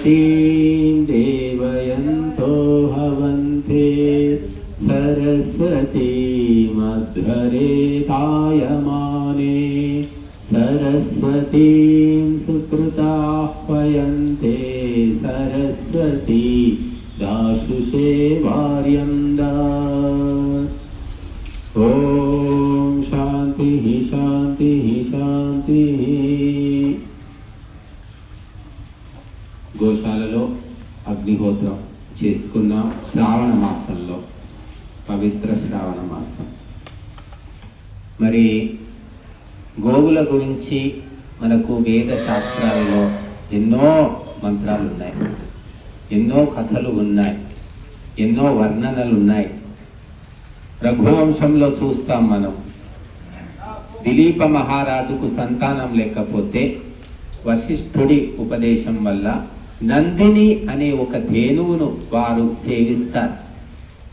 सरस्वतीं देवयन्तो हवन्ते सरस्वतीमध्वरेतायमाने सरस्वतीं सुकृताह्वयन्ते सरस्वती दाशुषे वार्यं ददात्। ॐ शान्तिः शान्तिः शान्तिः। గోశాలలో అగ్నిహోత్రం చేసుకున్నాం శ్రావణ మాసంలో, పవిత్ర శ్రావణ మాసం. మరి గోవుల గురించి మనకు వేద శాస్త్రాలలో ఎన్నో మంత్రాలు ఉన్నాయి, ఎన్నో కథలు ఉన్నాయి, ఎన్నో వర్ణనలు ఉన్నాయి. రఘువంశంలో చూస్తాం మనం, దిలీప మహారాజుకు సంతానం లేకపోతే వశిష్ఠుడి ఉపదేశం వల్ల నందిని అనే ఒక ధేనువును వారు సేవిస్తారు.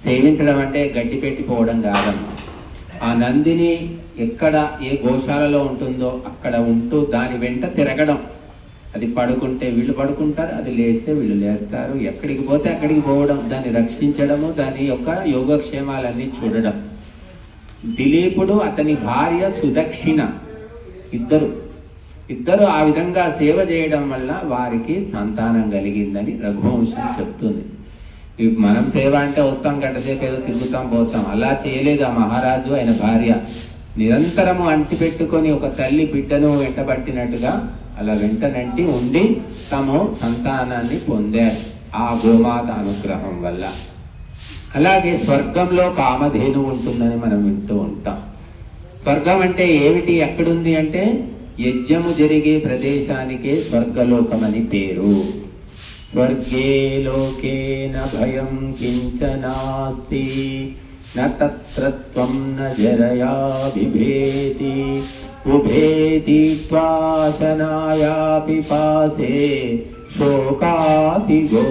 సేవించడం అంటే గడ్డి పెట్టిపోవడం కాదమ్మా. ఆ నందిని ఎక్కడ ఏ గోశాలలో ఉంటుందో అక్కడ ఉంటూ దాని వెంట తిరగడం. అది పడుకుంటే వీళ్ళు పడుకుంటారు, అది లేస్తే వీళ్ళు లేస్తారు, ఎక్కడికి పోతే అక్కడికి పోవడం, దాన్ని రక్షించడము, దాని యొక్క యోగక్షేమాలన్నీ చూడడం. దిలీపుడు అతని భార్య సుదక్షిణ ఇద్దరు ఆ విధంగా సేవ చేయడం వల్ల వారికి సంతానం కలిగిందని రఘువంశం చెప్తుంది. మనం సేవ అంటే వస్తాం, గంటసేపు ఏదో తిరుగుతాం పోతాం, అలా చేయలేదు ఆ మహారాజు. ఆయన భార్య నిరంతరము అంటిపెట్టుకొని ఒక తల్లి బిడ్డను వెంటబట్టినట్టుగా అలా వెంటనంటి ఉండి తాము సంతానాన్ని పొందారు ఆ గోమాత అనుగ్రహం వల్ల. అలాగే స్వర్గంలో కామధేను ఉంటుందని మనం వింటూ ఉంటాం. స్వర్గం అంటే ఏమిటి, ఎక్కడుంది అంటే యజ్ఞము జరిగే ప్రదేశానికే స్వర్గలోకమని పేరు. స్వర్గే లోకే న భయం కించనాస్తి న తత్రత్వం న జరయా బిభేతి ఉభేతి త్వాసనాయా పిపాసే శోకాతిగో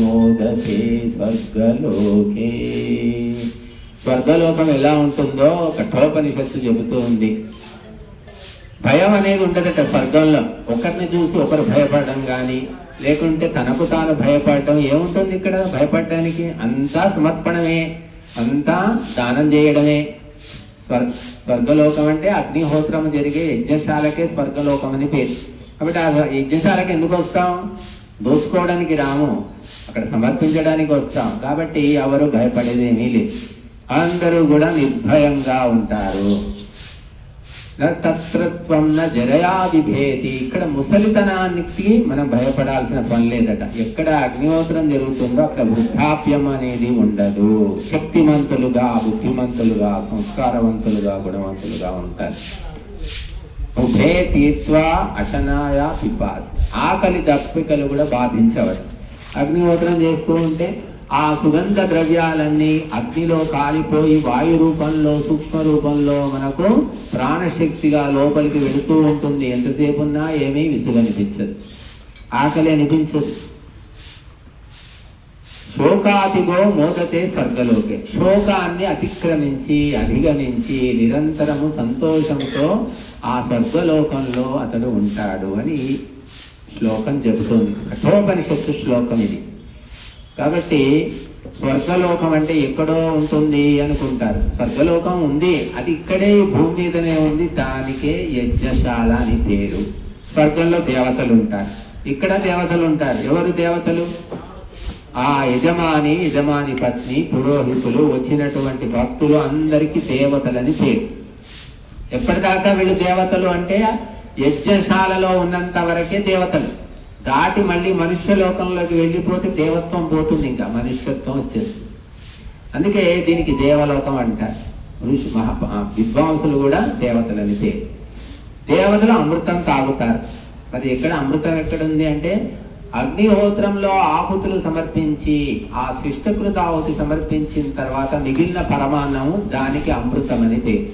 మోదతే స్వర్గలోకే. స్వర్గలోకం ఎలా ఉంటుందో కఠోపనిషత్తు చెబుతూ ఉంది. భయం అనేది ఉండదట స్వర్గంలో. ఒకరిని చూసి ఒకరు భయపడడం కానీ లేకుంటే తనకు తాను భయపడడం ఏముంటుంది ఇక్కడ భయపడడానికి? అంతా సమర్పణమే, అంతా దానం చేయడమే. స్వర్గలోకం అంటే అగ్నిహోత్రం జరిగే యజ్ఞశాలకే స్వర్గలోకం అని పేరు. కాబట్టి ఆ యజ్ఞశాలకి ఎందుకు వస్తాం? దోచుకోవడానికి రాము, అక్కడ సమర్పించడానికి వస్తాం. కాబట్టి ఎవరు భయపడేదేమీ లేదు, అందరూ కూడా నిర్భయంగా ఉంటారు. తత్రత్వం న జరయా బిభేతి. ఇక్కడ ముసలితనానికి మనం భయపడాల్సిన పని లేదట. ఎక్కడ అగ్నిహోత్రం జరుగుతుందో అక్కడ వృద్ధాప్యం అనేది ఉండదు. శక్తిమంతులుగా, బుద్ధిమంతులుగా, సంస్కారవంతులుగా, గుణవంతులుగా ఉంటారు. ఉభే తీర్త్వా అశనాయ పిపాస్. ఆకలి దప్పికలు కూడా బాధించవచ్చు. అగ్నిహోత్రం చేస్తూ ఉంటే ఆ సుగంధ ద్రవ్యాలన్నీ అగ్నిలో కాలిపోయి వాయు రూపంలో, సూక్ష్మ రూపంలో మనకు ప్రాణశక్తిగా లోపలికి వెళుతూ ఉంటుంది. ఎంతసేపు ఉన్నా ఏమీ విసుగనిపించదు, ఆకలి అనిపించదు. శోకాతిగో మోదతే స్వర్గలోకే. శోకాన్ని అతిక్రమించి అధిగమించి నిరంతరము సంతోషంతో ఆ స్వర్గలోకంలో అతడు ఉంటాడు అని శ్లోకం చెబుతుంది. కఠోపనిషత్తు శ్లోకం ఇది. కాబట్టి స్వర్గలోకం అంటే ఎక్కడో ఉంటుంది అనుకుంటారు. స్వర్గలోకం ఉంది, అది ఇక్కడే భూమి మీదనే ఉంది. దానికే యజ్ఞశాల అని పేరు. స్వర్గంలో దేవతలు ఉంటారు, ఇక్కడ దేవతలు ఉంటారు. ఎవరు దేవతలు? ఆ యజమాని పత్ని, పురోహితులు, వచ్చినటువంటి భక్తులు అందరికీ దేవతలని పేరు. ఎప్పటిదాకా వీళ్ళు దేవతలు అంటే యజ్ఞశాలలో ఉన్నంత వరకే దేవతలు. దాటి మళ్ళీ మనుష్య లోకంలోకి వెళ్ళిపోతే దేవత్వం పోతుంది, ఇంకా మనుష్యత్వం వచ్చేస్తుంది. అందుకే దీనికి దేవలోకం అంటారు. విద్వాంసులు కూడా దేవతలని పేరు. దేవతలు అమృతం తాగుతారు. మరి ఎక్కడ అమృతం ఎక్కడుంది అంటే అగ్నిహోత్రంలో ఆహుతులు సమర్పించి ఆ శిష్టకృత ఆహుతి సమర్పించిన తర్వాత మిగిలిన పరమాన్నము దానికి అమృతం అని పేరు.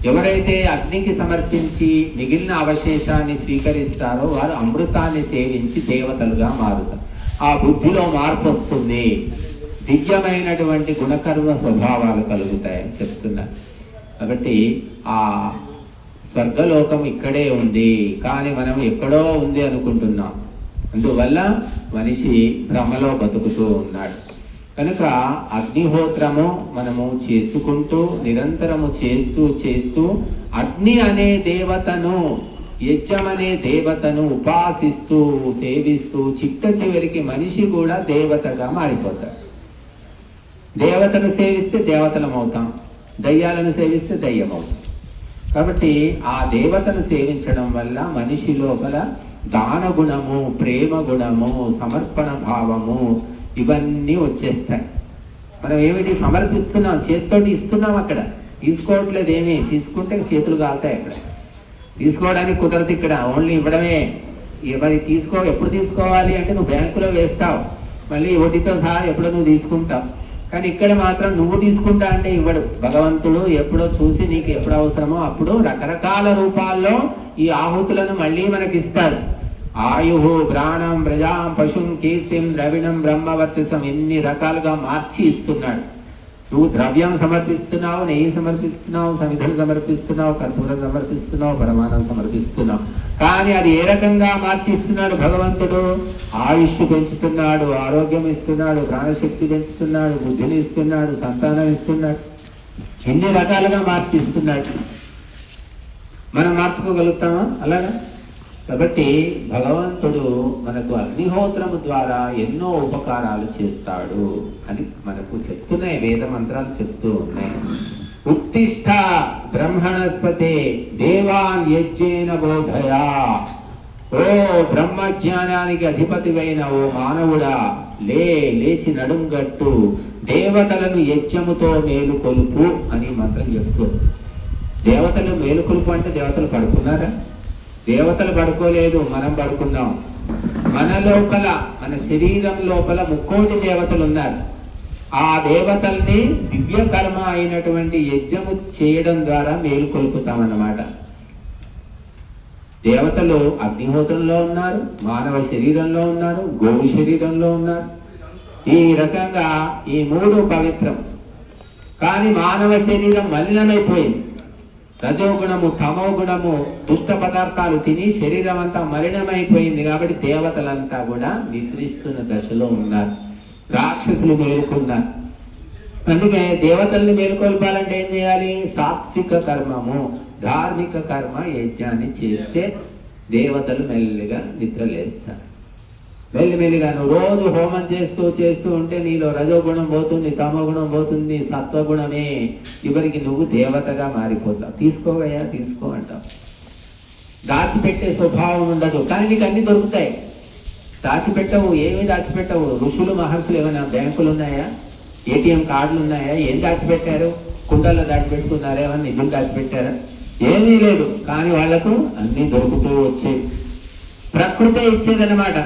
ఎవరైతే అగ్నికి సమర్పించి మిగిలిన అవశేషాన్ని స్వీకరిస్తారో వారు అమృతాన్ని సేవించి దేవతలుగా మారుతారు. ఆ బుద్ధిలో మార్పు వస్తుంది, దివ్యమైనటువంటి గుణకర్మ స్వభావాలు కలుగుతాయని చెప్తున్నారు. కాబట్టి ఆ స్వర్గలోకం ఇక్కడే ఉంది, కానీ మనం ఎక్కడో ఉంది అనుకుంటున్నాం. అందువల్ల మనిషి భ్రమలో బతుకుతూ ఉన్నాడు. కనుక అగ్నిహోత్రము మనము చేసుకుంటూ నిరంతరము చేస్తూ చేస్తూ అగ్ని అనే దేవతను, యజ్ఞం అనే దేవతను ఉపాసిస్తూ సేవిస్తూ చిట్ట చివరికి మనిషి కూడా దేవతగా మారిపోతాడు. దేవతను సేవిస్తే దేవతలం అవుతాం, దయ్యాలను సేవిస్తే దయ్యం అవుతాం. కాబట్టి ఆ దేవతను సేవించడం వల్ల మనిషి లోపల దాన గుణము, ప్రేమ గుణము, సమర్పణ భావము ఇవన్నీ వచ్చేస్తాయి. మనం ఏమిటి సమర్పిస్తున్నాం, చేతితోటి ఇస్తున్నాం, అక్కడ తీసుకోవట్లేదు. ఏమి తీసుకుంటే చేతులు కాలుతాయి. అక్కడ తీసుకోవడానికి కుదరదు, ఇక్కడ ఓన్లీ ఇవ్వడమే. మరి ఎప్పుడు తీసుకోవాలి అంటే నువ్వు బ్యాంకులో వేస్తావు, మళ్ళీ వడ్డీతో సహా ఎప్పుడో నువ్వు తీసుకుంటావు. కానీ ఇక్కడ మాత్రం నువ్వు తీసుకుంటా అంటే ఇవ్వడు భగవంతుడు. ఎప్పుడో చూసి నీకు ఎప్పుడు అవసరమో అప్పుడు రకరకాల రూపాల్లో ఈ ఆహుతులను మళ్ళీ మనకిస్తాడు. ఆయుహు, ప్రాణం, ప్రజాం, పశుం, కీర్తిం, ద్రవిణం, బ్రహ్మవర్చసం ఎన్ని రకాలుగా మార్చి ఇస్తున్నాడు. నువ్వు ద్రవ్యం సమర్పిస్తున్నావు, నెయ్యి సమర్పిస్తున్నావు, సమిధులు సమర్పిస్తున్నావు, కర్పూరం సమర్పిస్తున్నావు, పరమాణం సమర్పిస్తున్నావు. కానీ అది ఏ రకంగా మార్చి ఇస్తున్నాడు భగవంతుడు? ఆయుష్ పెంచుతున్నాడు, ఆరోగ్యం ఇస్తున్నాడు, ప్రాణశక్తి పెంచుతున్నాడు, బుద్ధిని ఇస్తున్నాడు, సంతానం ఇస్తున్నాడు. ఎన్ని రకాలుగా మార్చి ఇస్తున్నాడు. మనం మార్చుకోగలుగుతామా అలాగా? కాబట్టి భగవంతుడు మనకు అగ్నిహోత్రము ద్వారా ఎన్నో ఉపకారాలు చేస్తాడు అని మనకు చెప్తున్నాయి, వేద మంత్రాలు చెప్తూ ఉన్నాయి. ఉత్తిష్ట బ్రహ్మణస్పతే దేవాన్ యజ్ఞేన బోధయా. ఓ బ్రహ్మజ్ఞానానికి అధిపతివైన ఓ మానవుడా, లేచి నడుంగట్టు, దేవతలను యజ్ఞముతో మేలుకొలుపు అని మంత్రం చెప్తుంది. దేవతలు మేలుకొలుపు అంటే దేవతలు పడుకున్నారా? దేవతలు పడుకోలేదు, మనం పడుకున్నాం. మన లోపల, మన శరీరం లోపల 3 దేవతలు ఉన్నారు. ఆ దేవతల్ని దివ్య కర్మ అయినటువంటి యజ్ఞము చేయడం ద్వారా మేలుకొల్పుతామన్నమాట. దేవతలు అగ్నిహోత్రంలో ఉన్నారు, మానవ శరీరంలో ఉన్నారు, గోవు శరీరంలో ఉన్నారు. ఈ రకంగా ఈ 3 పవిత్రం. కానీ మానవ శరీరం మలినమైపోయింది. రజోగుణము, తమో గుణము, దుష్ట పదార్థాలు తిని శరీరం అంతా మలినమైపోయింది. కాబట్టి దేవతలంతా కూడా నిద్రిస్తున్న దశలో ఉన్నారు, రాక్షసులు మేలుకున్నారు. అందుకే దేవతల్ని మేలుకొల్పాలంటే ఏం చేయాలి? సాత్విక కర్మము, ధార్మిక కర్మ యజ్ఞాన్ని చేస్తే దేవతలు మెల్లిగా నిద్రలేస్తారు. మెల్లిమెల్లిగా నువ్వు రోజు హోమం చేస్తూ ఉంటే నీలో రజోగుణం పోతుంది, తమో గుణం పోతుంది, సత్వగుణమే. చివరికి నువ్వు దేవతగా మారిపోతావు. తీసుకోవయ్యా, తీసుకో అంటావు. దాచిపెట్టే స్వభావం ఉండదు, కానీ నీకు అన్ని దొరుకుతాయి. దాచిపెట్టవు, ఏమీ దాచిపెట్టవు. ఋషులు, మహర్షులు ఏమైనా బ్యాంకులు ఉన్నాయా? ఏటీఎం కార్డులు ఉన్నాయా? ఏం దాచిపెట్టారు? కుండల్లో దాచిపెట్టుకున్నారా? ఏమన్నా నిధులు దాచిపెట్టారా? ఏమీ లేదు. కానీ వాళ్లకు అన్ని దొరుకుతూ వచ్చేవి. ప్రకృతే ఇచ్చేదన్నమాట.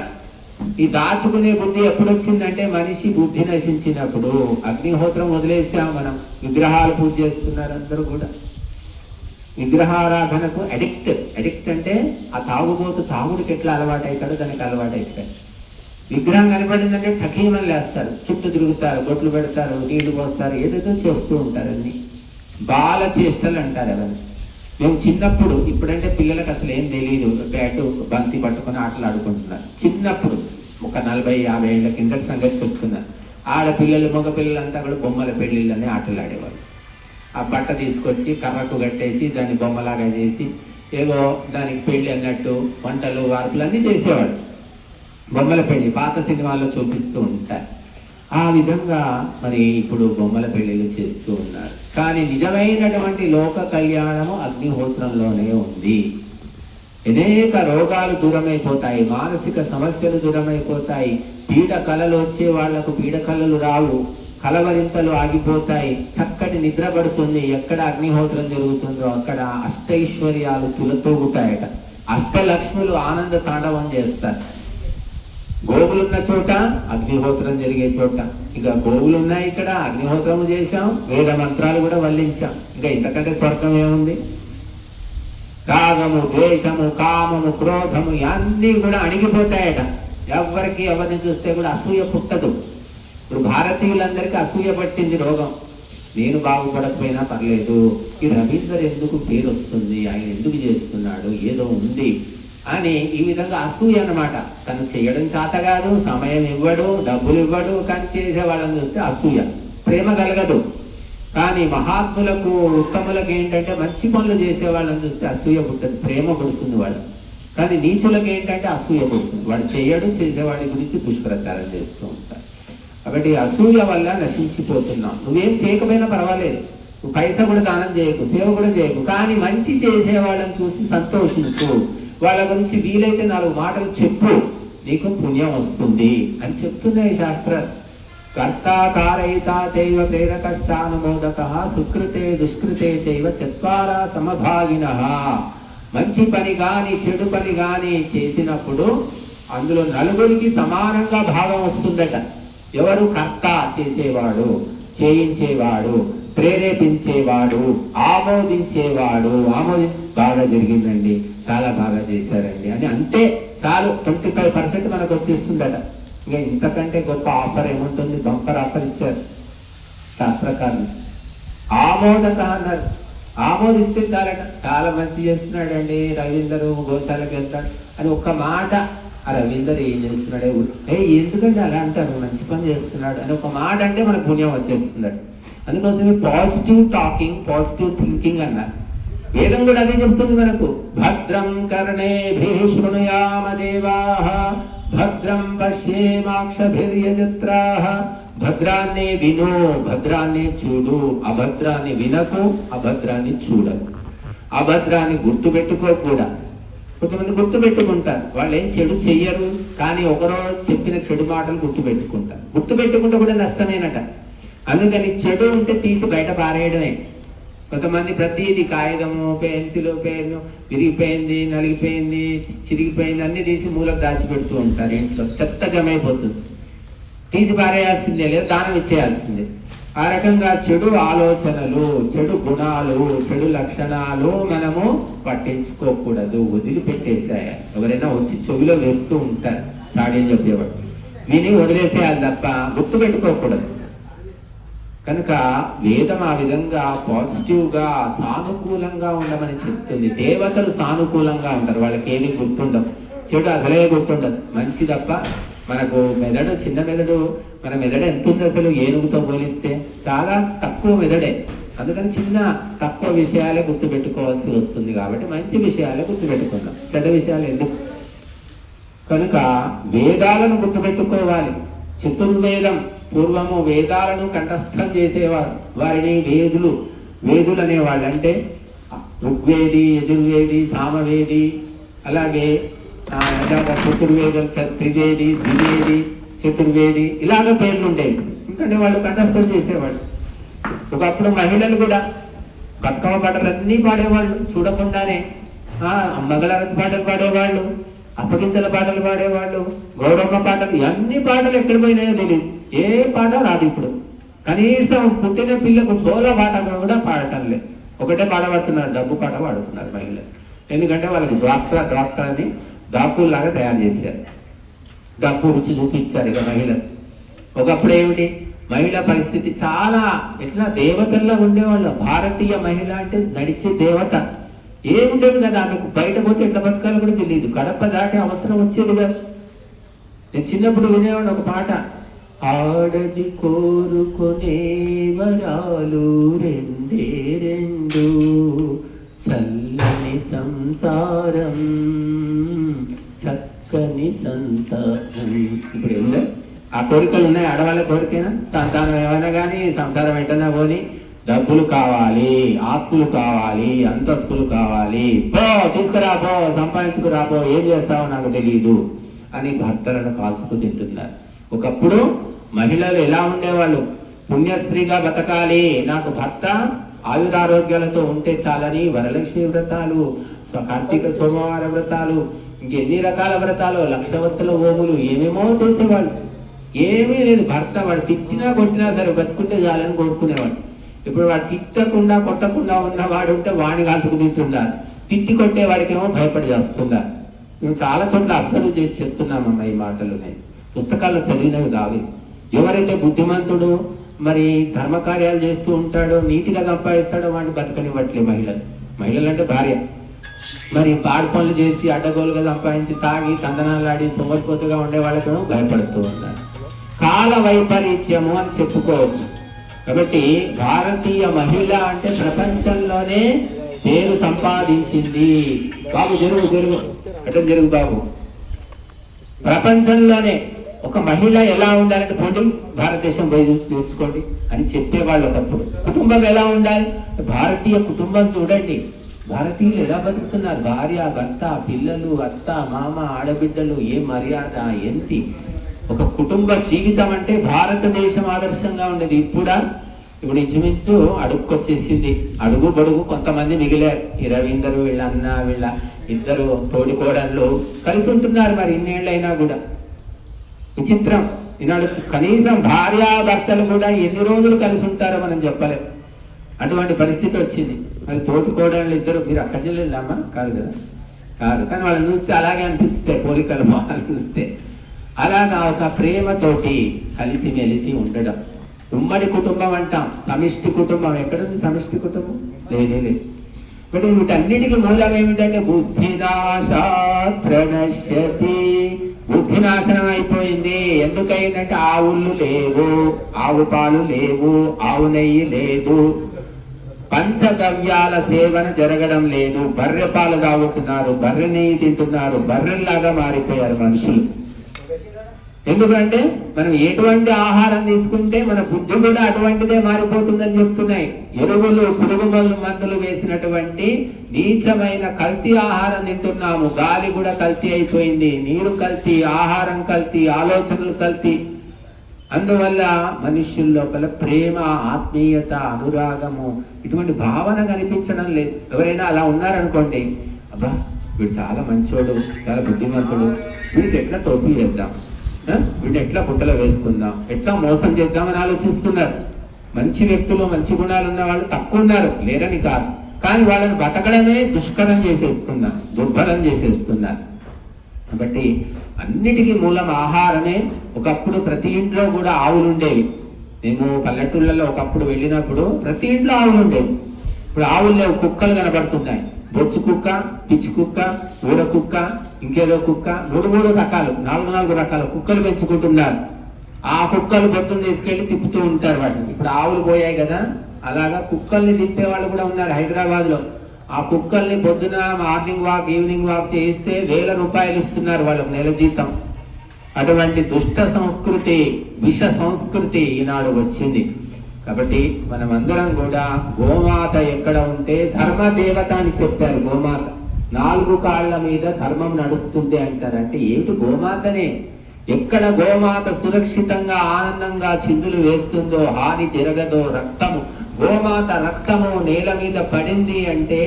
ఈ దాచుకునే బుద్ధి ఎప్పుడు వచ్చిందంటే మనిషి బుద్ధి నశించినప్పుడు. అగ్నిహోత్రం వదిలేసాం మనం. విగ్రహాలు పూజ చేస్తున్నారు అందరూ కూడా. విగ్రహారాధనకు అడిక్ట్ అంటే ఆ తాగుడికి ఎట్లా అలవాటు అవుతాడో దానికి అలవాటు అవుతాడు. విగ్రహం కనపడిందంటే ఠకీమని లేస్తారు, చుట్టూ తిరుగుతారు, బొట్లు పెడతారు, నీళ్లు పోస్తారు, ఏదేదో చేస్తూ ఉంటారు. అన్ని బాల చేష్టలు అంటారు అవన్నీ. మేము చిన్నప్పుడు, ఇప్పుడంటే పిల్లలకు అసలు ఏం తెలియదు, బ్యాటు బంతి పట్టుకుని ఆటలు ఆడుకుంటున్నారు. చిన్నప్పుడు ఒక 40-50 ఏళ్ల కింద సంగతి చెప్తున్నారు. ఆడపిల్లలు, మగపిల్లలంతా కూడా బొమ్మల పెళ్ళిళ్ళని ఆటలు ఆడేవాళ్ళు. ఆ బట్ట తీసుకొచ్చి కర్రకు కట్టేసి దాన్ని బొమ్మలాగా చేసి ఏదో దానికి పెళ్ళి అన్నట్టు వంటలు, వార్పులు అన్నీ చేసేవాళ్ళు. బొమ్మల పెళ్ళి పాత సినిమాల్లో చూపిస్తూ ఉంటారు. ఆ విధంగా మరి ఇప్పుడు బొమ్మల పెళ్ళిళ్ళు చేస్తూ ఉన్నారు. కానీ నిజమైనటువంటి లోక కళ్యాణము అగ్నిహోత్రంలోనే ఉంది. అనేక రోగాలు దూరమైపోతాయి, మానసిక సమస్యలు దూరమైపోతాయి, పీడ కళలు వచ్చే వాళ్లకు పీడ కళలు రావు, కలవరింతలు ఆగిపోతాయి, చక్కటి నిద్ర పడుతుంది. ఎక్కడ అగ్నిహోత్రం జరుగుతుందో అక్కడ అష్టైశ్వర్యాలు తులతూగుతాయట. అష్టలక్ష్ములు ఆనంద తాండవం చేస్తారు. గోవులున్న చోట అగ్నిహోత్రం జరిగే చోట. ఇక గోవులు ఉన్నాయి, ఇక్కడ అగ్నిహోత్రము చేశాం, వేద మంత్రాలు కూడా వల్లించాం. ఇంకా ఇంతకంటే స్వర్గం ఏముంది? రాగము, ద్వేషము, కామము, క్రోధము ఇవన్నీ కూడా అణిగిపోతాయట. ఎవరికి ఎవరిని చూస్తే కూడా అసూయ పుట్టదు. ఇప్పుడు భారతీయులందరికీ అసూయ పట్టింది రోగం. నేను బాగుపడకపోయినా పర్లేదు, ఈ రవీందర్ ఎందుకు పేరు వస్తుంది, ఆయన ఎందుకు చేస్తున్నాడు, ఏదో ఉంది. అని ఈ విధంగా అసూయ అన్నమాట. తను చేయడం చేత కాదు, సమయం ఇవ్వడు, డబ్బులు ఇవ్వడు, కానీ చేసే వాళ్ళని చూస్తే అసూయ. ప్రేమ కలగదు. కానీ మహాత్ములకు ఉత్తములకు ఏంటంటే మంచి పనులు చేసే వాళ్ళని చూస్తే అసూయ పుట్టదు, ప్రేమ పుడుతుంది వాళ్ళు. కానీ నీచులకు ఏంటంటే అసూయ పుడుతుంది. వాడు చేయడు, చేసేవాడి గురించి దుష్ప్రచారం చేస్తూ ఉంటారు. కాబట్టి అసూయ వల్ల నశించిపోతున్నాం. నువ్వేం చేయకపోయినా పర్వాలేదు, నువ్వు పైసా కూడా దానం చేయకు, సేవ కూడా చేయకు, కానీ మంచి చేసే వాళ్ళని చూసి సంతోషించు, వాళ్ళ గురించి వీలైతే 4 మాటలు చెప్పు, నీకు పుణ్యం వస్తుంది అని చెప్తున్నాయి శాస్త్రాలు. కర్తా కారయితా చైవ ప్రేరకశ్చానుమోదకః సుకృతే దుష్కృతే చైవ చత్వారా సమభాగినః. మంచి పని కానీ చెడు పని కానీ చేసినప్పుడు అందులో నలుగురికి సమానంగా భాగం వస్తుందట. ఎవరు? కర్త, చేసేవాడు, చేయించేవాడు, ప్రేరేపించేవాడు, ఆమోదించేవాడు. బాగా జరిగిందండి, చాలా బాగా చేశారండి అని అంటే చాలు, 25% మనకు వచ్చేస్తుందట. ఇంకా ఇంతకంటే గొప్ప ఆఫర్ ఏముంటుంది? బంపర్ ఆఫర్ ఇచ్చారు శాస్త్రకారులు. ఆమోదక అన్నారు. ఆమోదిస్తే చాలట, చాలా మంచి చేస్తున్నాడండి రవీందరు, గోశాలకు వెళ్తాడు అని ఒక్క మాట. ఆ రవీందర్ ఏం చేస్తున్నాడే, ఎందుకంటే అలా అంటారు, మంచి పని చేస్తున్నాడు అని ఒక మాట అంటే మనకు పుణ్యం వచ్చేస్తుందట. అందుకోసమే పాజిటివ్ టాకింగ్, పాజిటివ్ థింకింగ్ అన్నారు. వేదం కూడా అదే చెప్తుంది మనకు. భద్రం కర్ణేభిః శృణుయామ దేవాః భద్రం పశ్యేమాక్షభిర్యజత్రాః. భద్రాన్ని విను, భద్రాన్ని చూడు, అభద్రాన్ని వినకు, అభద్రాన్ని చూడకు. అభద్రాన్ని గుర్తుపెట్టుకో కూడా. కొంతమంది గుర్తుపెట్టుకుంటారు, వాళ్ళు ఏం చెడు చెయ్యరు, కానీ ఒకరో చెప్పిన చెడు మాటలు గుర్తుపెట్టుకుంటారు. గుర్తుపెట్టుకుంటే కూడా నష్టమేనట. అందుకని చెడు ఉంటే తీసి బయట పారేయడమే. కొంతమంది ప్రతిదీ కాగితము, పెన్సిల్, పెన్ను విరిగిపోయింది, నలిగిపోయింది, చిరిగిపోయింది అన్ని తీసి మూలకు దాచిపెడుతూ ఉంటారు. ఇంట్లో చెత్త జమైపోతుంది, తీసి పారేయాల్సిందే, లేదు దానం ఇచ్చేయాల్సిందే. ఆ రకంగా చెడు ఆలోచనలు, చెడు గుణాలు, చెడు లక్షణాలు మనము పట్టించుకోకూడదు, వదిలిపెట్టేసాయి. ఎవరైనా వచ్చి చెవిలో వేస్తూ ఉంటారు చాడీలు చెప్పేవాడు, విని వదిలేసేయాలి తప్ప గుర్తు పెట్టుకోకూడదు. కనుక వేదం ఆ విధంగా పాజిటివ్గా సానుకూలంగా ఉండమని చెప్తుంది. దేవతలు సానుకూలంగా ఉంటారు, వాళ్ళకి ఏమీ గుర్తుండవు, చెడు అసలే గుర్తుండదు, మంచి తప్ప. మనకు మెదడు, చిన్న మెదడు, మన మెదడు ఎంత ఉంది అసలు ఏనుగుతో పోలిస్తే? చాలా తక్కువ మెదడే. అందుకని చిన్న తక్కువ విషయాలే గుర్తుపెట్టుకోవాల్సి వస్తుంది. కాబట్టి మంచి విషయాలే గుర్తుపెట్టుకుందాం, చెడ్డ విషయాలు ఎందుకు. కనుక వేదాలను గుర్తుపెట్టుకోవాలి. చతుర్వేదం, పూర్వము వేదాలను కంఠస్థం చేసేవారు, వారిని వేదులు అనేవాళ్ళు. అంటే ఋగ్వేది, యజుర్వేది, సామవేది, అలాగే చతుర్వేదం, త్రివేది, ద్వివేది, చతుర్వేది, ఇలాగ పేర్లు ఉండేవి. ఎందుకంటే వాళ్ళు కంఠస్థం చేసేవాళ్ళు. ఒకప్పుడు మహిళలు కూడా బతుకమ్మ పాటలన్నీ పాడేవాళ్ళు, చూడకుండానే. మంగళారతి పాటలు పాడేవాళ్ళు, అప్పగింతల పాటలు పాడేవాళ్ళు, గౌరమ్మ పాటలు, అన్ని పాటలు ఎక్కడ పోయినాయో తెలియదు. ఏ పాట రాదు ఇప్పుడు. కనీసం పుట్టిన పిల్లకు చోళ పాట కూడా పాడటం లేదు. ఒకటే పాట పాడుతున్నారు, డబ్బు పాట పాడుతున్నారు మహిళలు. ఎందుకంటే వాళ్ళకి డ్రాక్టర్ని డాకుల్లాగా తయారు చేశారు, డబ్బు రుచి చూపించారు ఇక మహిళలు. ఒకప్పుడు ఏమిటి మహిళా పరిస్థితి చాలా ఎట్లా దేవతల్లో ఉండేవాళ్ళు. భారతీయ మహిళ అంటే నడిచే దేవత. ఏముండేది కదా ఆమెకు, బయట పోతే ఎట్లా బతకాలో కూడా తెలియదు, గడప దాటే అవసరం వచ్చేది కదా. నేను చిన్నప్పుడు వినేవాడు ఒక పాట, ఆడది కోరుకునే వరాలు రెండే రెండు, చల్లని సంసారం చక్కని సంతానం. ఇప్పుడు ఏంటో ఆ కోరికలు ఉన్నాయి, ఆడవాళ్ళ కోరికైనా సంతానం ఏమైనా కానీ, సంసారం ఏంటన్నా పోని, డబ్బులు కావాలి, ఆస్తులు కావాలి, అంతస్తులు కావాలి, పో తీసుకురాపో, సంపాదించుకురాపో, ఏం చేస్తావో నాకు తెలియదు అని భర్తలను కాల్చుకు తింటున్నారు. ఒకప్పుడు మహిళలు ఎలా ఉండేవాళ్ళు, పుణ్యస్త్రీగా బతకాలి, నాకు భర్త ఆయురారోగ్యాలతో ఉంటే చాలని వరలక్ష్మి వ్రతాలు, కార్తీక సోమవార వ్రతాలు, ఇంకెన్ని రకాల వ్రతాలు, లక్షవత్తుల హోములు, ఏమేమో చేసేవాళ్ళు. ఏమీ లేదు, భర్త వాడు తిట్టినా కొట్టినా సరే బతుకుంటే చాలని కోరుకునేవాడు. ఇప్పుడు వాడు తిట్టకుండా కొట్టకుండా ఉన్నవాడు ఉంటే వాడిని కాల్చుకు తింటున్నారు, తిట్టి కొట్టే వాడికి ఏమో భయపడి చేస్తున్నారు. మేము చాలా చోట్ల అబ్జర్వ్ చేసి చెప్తున్నామమ్మ ఈ మాటలు, నేను పుస్తకాల్లో చదివినవి కావి. ఎవరైతే బుద్ధిమంతుడు, మరి ధర్మకార్యాలు చేస్తూ ఉంటాడో, నీతిగా సంపాదిస్తాడో వాడిని బతకనివ్వట్లే మహిళలు. మహిళలు అంటే భార్య, మరి పాడు పనులు చేసి అడ్డగోలుగా సంపాదించి తాగి తందనాలాడి సొమ్మరిపోతుగా ఉండే వాళ్ళకు భయపడుతూ ఉన్నారు. కాల వైపరీత్యము అని చెప్పుకోవచ్చు. కాబట్టి భారతీయ మహిళ అంటే ప్రపంచంలోనే పేరు సంపాదించింది. బాబు జరుగు జరుగు బాబు. ప్రపంచంలోనే ఒక మహిళ ఎలా ఉండాలంటే పోటీ భారతదేశం పోయి చూసి నేర్చుకోండి అని చెప్పేవాళ్ళు ఒకప్పుడు. కుటుంబం ఎలా ఉండాలి, భారతీయ కుటుంబం చూడండి, భారతీయులు ఎలా బతుకుతున్నారు, భార్య భర్త పిల్లలు అత్త మామ ఆడబిడ్డలు, ఏ మర్యాద ఎంతి ఒక కుటుంబ జీవితం అంటే భారతదేశం ఆదర్శంగా ఉండేది. ఇప్పుడు ఇంచుమించు అడుక్కొచ్చేసింది. అడుగు బడుగు కొంతమంది మిగిలారు. ఈ రవీందరు వీళ్ళ అన్న వీళ్ళ ఇద్దరు తోడికోడళ్ళు కలిసి ఉంటున్నారు. మరి ఇన్నేళ్ళైనా కూడా విచిత్రం. ఈనాడు కనీసం భార్యాభర్తలు కూడా ఎన్ని రోజులు కలిసి ఉంటారో మనం చెప్పలేము. అటువంటి పరిస్థితి వచ్చింది. మరి తోటికోడళ్ళు ఇద్దరు, మీరు అక్క చెల్లెళ్ళమ్మా కాదు కదా, కాదు, కానీ వాళ్ళని చూస్తే అలాగే అనిపిస్తే పోలికలు వాళ్ళని చూస్తే. అలాగా ఒక ప్రేమతోటి కలిసి మెలిసి ఉండడం. ఉమ్మడి కుటుంబం అంటాం, సమిష్టి కుటుంబం ఎక్కడుంది? సమిష్టి కుటుంబం లేదు. బట్ వీటన్నిటికీ మూలం ఏమిటంటే బుద్ధినాశాత్ ప్రణశ్యతి. బుద్ధి నాశనం అయిపోయింది. ఎందుకయిందంటే ఆవులు లేవు, ఆవు పాలు లేవు, ఆవు నెయ్యి లేదు, పంచగవ్యాల సేవన జరగడం లేదు, బర్రె పాలు తాగుతున్నారు, బర్రె నెయ్యి తింటున్నారు, బర్రెల్లాగా మారిపోయారు మనుషులు. ఎందుకంటే మనం ఎటువంటి ఆహారం తీసుకుంటే మన బుద్ధి కూడా అటువంటిదే మారిపోతుందని చెప్తున్నాయి. ఎరువులు పురుగు మందులు వేసినటువంటి నీచమైన కల్తీ ఆహారం తింటున్నాము. గాలి కూడా కల్తీ అయిపోయింది, నీరు కల్తీ, ఆహారం కల్తీ, ఆలోచనలు కల్తీ. అందువల్ల మనుష్యుల లోపల ప్రేమ, ఆత్మీయత, అనురాగము ఇటువంటి భావన కనిపించడం లేదు. ఎవరైనా అలా ఉన్నారనుకోండి, అబ్బా వీడు చాలా మంచోడు, చాలా బుద్ధిమంతుడు, వీడికి ఎట్లా టోపీ చేద్దాం, వీడిని ఎట్లా పుట్టలో వేసుకుందాం, ఎట్లా మోసం చేద్దామని ఆలోచిస్తున్నారు. మంచి వ్యక్తులు, మంచి గుణాలు ఉన్న వాళ్ళు తక్కువ ఉన్నారు, లేరని కాదు, కానీ వాళ్ళని బతకడమే దుష్కరం చేసేస్తున్నారు, దుర్భరం చేసేస్తున్నారు. కాబట్టి అన్నిటికీ మూలం ఆహారమే. ఒకప్పుడు ప్రతి ఇంట్లో కూడా ఆవులు ఉండేవి. మేము పల్లెటూళ్ళలో ఒకప్పుడు వెళ్ళినప్పుడు ప్రతి ఇంట్లో ఆవులు ఉండేవి. ఇప్పుడు ఆవులు లేవు, కుక్కలు కనబడుతున్నాయి. బొచ్చు కుక్క, పిచ్చి కుక్క, ఊర కుక్క, ఇంకేదో కుక్క, మూడు రకాలు, నాలుగు రకాల కుక్కలు పెంచుకుంటున్నారు. ఆ కుక్కలు బొట్టును తీసుకెళ్లి తిప్పుతూ ఉంటారు వాటిని. ఇప్పుడు ఆవులు పోయాయి కదా, అలాగా కుక్కల్ని తిప్పే వాళ్ళు కూడా ఉన్నారు హైదరాబాద్ లో. ఆ కుక్కల్ని పొద్దున మార్నింగ్ వాక్, ఈవినింగ్ వాక్ చేయిస్తే 1000 రూపాయలు ఇస్తున్నారు వాళ్ళకు నెల జీతం. అటువంటి దుష్ట సంస్కృతి, విష సంస్కృతి ఈనాడు వచ్చింది. కాబట్టి మనమందరం కూడా గోమాత ఎక్కడ ఉంటే ధర్మదేవత అని చెప్పారు. గోమాత 4 కాళ్ల మీద ధర్మం నడుస్తుంది అంటారు. అంటే ఏమిటి? గోమాతనే. ఎక్కడ గోమాత సురక్షితంగా ఆనందంగా చిందులు వేస్తుందో, హాని జరగదో, రక్తము, గోమాత రక్తము నేల మీద పడింది అంటే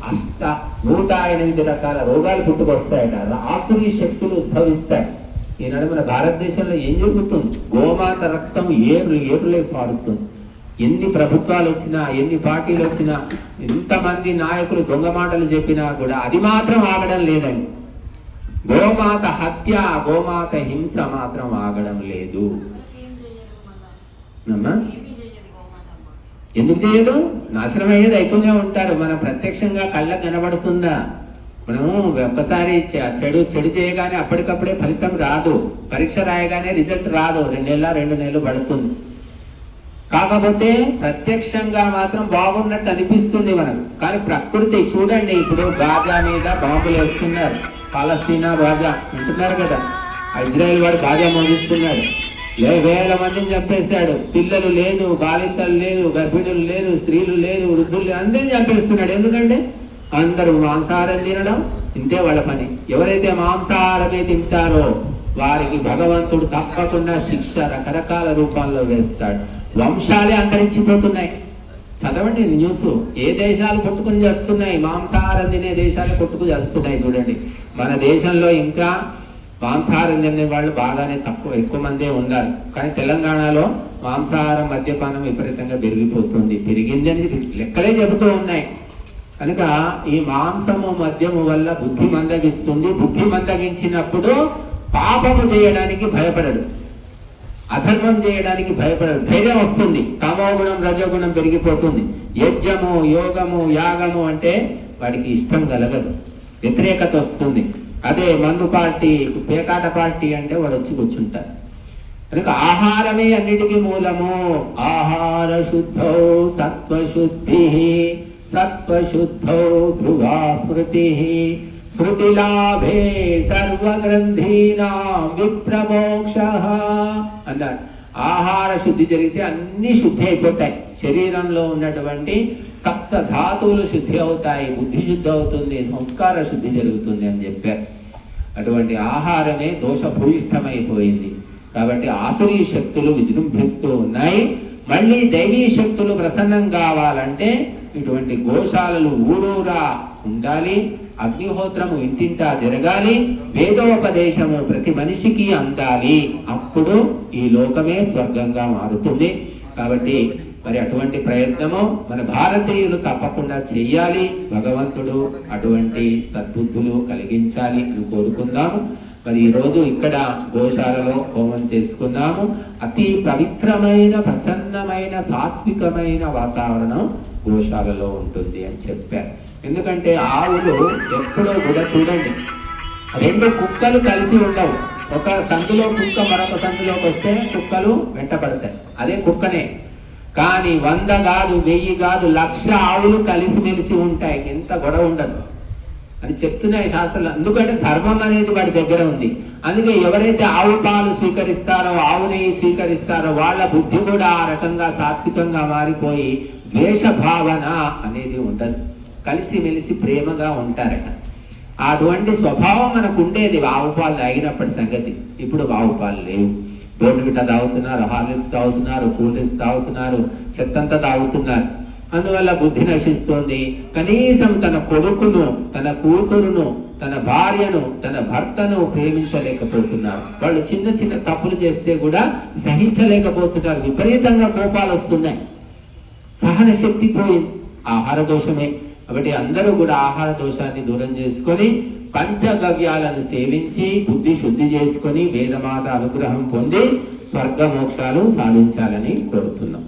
108 రకాల రోగాలు పుట్టుకొస్తాయట, ఆసురీ శక్తులు ఉద్భవిస్తాయి. ఈనాడు మన భారతదేశంలో ఏం జరుగుతుంది? గోమాత రక్తం ఏరులే పారుతుంది. ఎన్ని ప్రభుత్వాలు వచ్చినా, ఎన్ని పార్టీలు వచ్చినా, ఎంతమంది నాయకులు దొంగ మాటలు చెప్పినా కూడా అది మాత్రం ఆగడం లేదండి. గోమాత హత్య, గోమాత హింస మాత్రం ఆగడం లేదు. ఎందుకు చేయదు? నాశనం అయ్యేది అవుతూనే ఉంటారు. మనం ప్రత్యక్షంగా కళ్ళకు కనబడుతుందా? మనము ఒక్కసారి చెడు చేయగానే అప్పటికప్పుడే ఫలితం రాదు. పరీక్ష రాయగానే రిజల్ట్ రాదు, 2 నెలలు పడుతుంది. కాకపోతే ప్రత్యక్షంగా మాత్రం బాగున్నట్టు అనిపిస్తుంది మనకు. కానీ ప్రకృతి చూడండి, ఇప్పుడు గాజా మీద బాంబులు వేస్తున్నారు, పాలస్తీనా బాజా వింటున్నారు కదా, ఇజ్రాయెల్ వాడు బాజా మోగిస్తున్నాడు, 1000 మందిని చంపేశాడు. పిల్లలు లేదు, బాలింతలు లేదు, గర్భిణులు లేదు, స్త్రీలు లేదు, వృద్ధులు లేదు, అందరినీ చంపేస్తున్నాడు. ఎందుకంటే అందరూ మాంసాహారం తినడం, ఇంతే వాళ్ళ పని. ఎవరైతే మాంసాహారమే తింటారో వారికి భగవంతుడు తప్పకుండా శిక్ష రకరకాల రూపాల్లో వేస్తాడు. వంశాలే అంతరించిపోతున్నాయి. చదవండి న్యూస్. ఏ దేశాలు కొట్టుకుని చేస్తున్నాయి? మాంసాహారం తినే దేశాలు కొట్టుకు చేస్తున్నాయి. చూడండి, మన దేశంలో ఇంకా మాంసాహారం తినే వాళ్ళు బాగానే ఎక్కువ మందే ఉన్నారు. కానీ తెలంగాణలో మాంసాహారం, మద్యపానం విపరీతంగా పెరిగిపోతుంది. పెరిగింది అని లెక్కలే చెబుతూ ఉన్నాయి. కనుక ఈ మాంసము, మద్యము వల్ల బుద్ధి మందగిస్తుంది. బుద్ధి మందగించినప్పుడు పాపము చేయడానికి భయపడడు, అధర్మం చేయడానికి భయపడడు, ధైర్యం వస్తుంది. తమోగుణం, రజోగుణం పెరిగిపోతుంది. యజ్ఞము, యోగము, యాగము అంటే వాడికి ఇష్టం కలగదు. వ్యతిరేకత వస్తుంది. అదే మందు పార్టీ, పేకాట పార్టీ అంటే వాడు వచ్చి కూర్చుంటారు. కనుక ఆహారమే అన్నిటికీ మూలము. ఆహార శుద్ధౌ సత్వశుద్ధి, సత్వశుద్ధౌ ధ్రువా స్మృతి, స్మృతిలాభే సర్వగ్రంథీనాం విప్రమోక్షః అన్నారు. ఆహార శుద్ధి జరిగితే అన్ని శుద్ధి అయిపోతాయి. శరీరంలో ఉన్నటువంటి సప్త ధాతువులు శుద్ధి అవుతాయి, బుద్ధి శుద్ధి అవుతుంది, సంస్కార శుద్ధి జరుగుతుంది అని చెప్పారు. అటువంటి ఆహారమే దోషభూయిష్టమైపోయింది. కాబట్టి ఆసురీ శక్తులు విజృంభిస్తూ ఉన్నాయి. మళ్ళీ దైవీ శక్తులు ప్రసన్నం కావాలంటే ఇటువంటి గోశాలలు ఊరూరా ఉండాలి, అగ్నిహోత్రము ఇంటింటా జరగాలి, వేదోపదేశము ప్రతి మనిషికి అందాలి. అప్పుడు ఈ లోకమే స్వర్గంగా మారుతుంది. కాబట్టి మరి అటువంటి ప్రయత్నము మన భారతీయులు తప్పకుండా చెయ్యాలి. భగవంతుడు అటువంటి సద్బుద్ధులు కలిగించాలి అని కోరుకుందాము. మరి ఈరోజు ఇక్కడ గోశాలలో హోమం చేసుకున్నాము. అతి పవిత్రమైన, ప్రసన్నమైన, సాత్వికమైన వాతావరణం గోశాలలో ఉంటుంది అని చెప్పారు. ఎందుకంటే ఆవులు ఎప్పుడో కూడా చూడండి, రెండు కుక్కలు కలిసి ఉండవు. ఒక సందులో కుక్క మరొక సందులోకి వస్తే కుక్కలు వెంటబడతాయి, అదే కుక్కనే. కానీ 100 కాదు, 1000 కాదు, 1,00,000 ఆవులు కలిసిమెలిసి ఉంటాయి, ఎంత గొడవ ఉండదు అని చెప్తున్నాయి శాస్త్రాలు. ఎందుకంటే ధర్మం అనేది వాడి దగ్గర ఉంది. అందుకే ఎవరైతే ఆవు పాలు స్వీకరిస్తారో, ఆవు నెయ్యి స్వీకరిస్తారో వాళ్ళ బుద్ధి కూడా ఆ రకంగా సాత్వికంగా మారిపోయి ద్వేష భావన అనేది ఉండదు, కలిసిమెలిసి ప్రేమగా ఉంటారట. అటువంటి స్వభావం మనకు ఉండేది ఆవు పాలు తాగినప్పటి సంగతి. ఇప్పుడు ఆవు పాలు లేవు. బోర్న్విటా తాగుతున్నారు, హార్లిక్స్ తాగుతున్నారు, కూల్ డ్రింక్స్ తాగుతున్నారు, చెత్తంతా తాగుతున్నారు. అందువల్ల బుద్ధి నశిస్తోంది. కనీసం తన కొడుకును, తన కూతురును, తన భార్యను, తన భర్తను ప్రేమించలేకపోతున్నారు. వాళ్ళు చిన్న చిన్న తప్పులు చేస్తే కూడా సహించలేకపోతున్నారు. విపరీతంగా కోపాలు వస్తున్నాయి. సహన శక్తి పోయింది. ఆహార దోషమే. కాబట్టి అందరూ కూడా ఆహార దోషాన్ని దూరం చేసుకొని పంచగవ్యాలను సేవించి బుద్ధి శుద్ధి చేసుకొని వేదమాత అనుగ్రహం పొంది స్వర్గ మోక్షాలు సాధించాలని కోరుతున్నాం.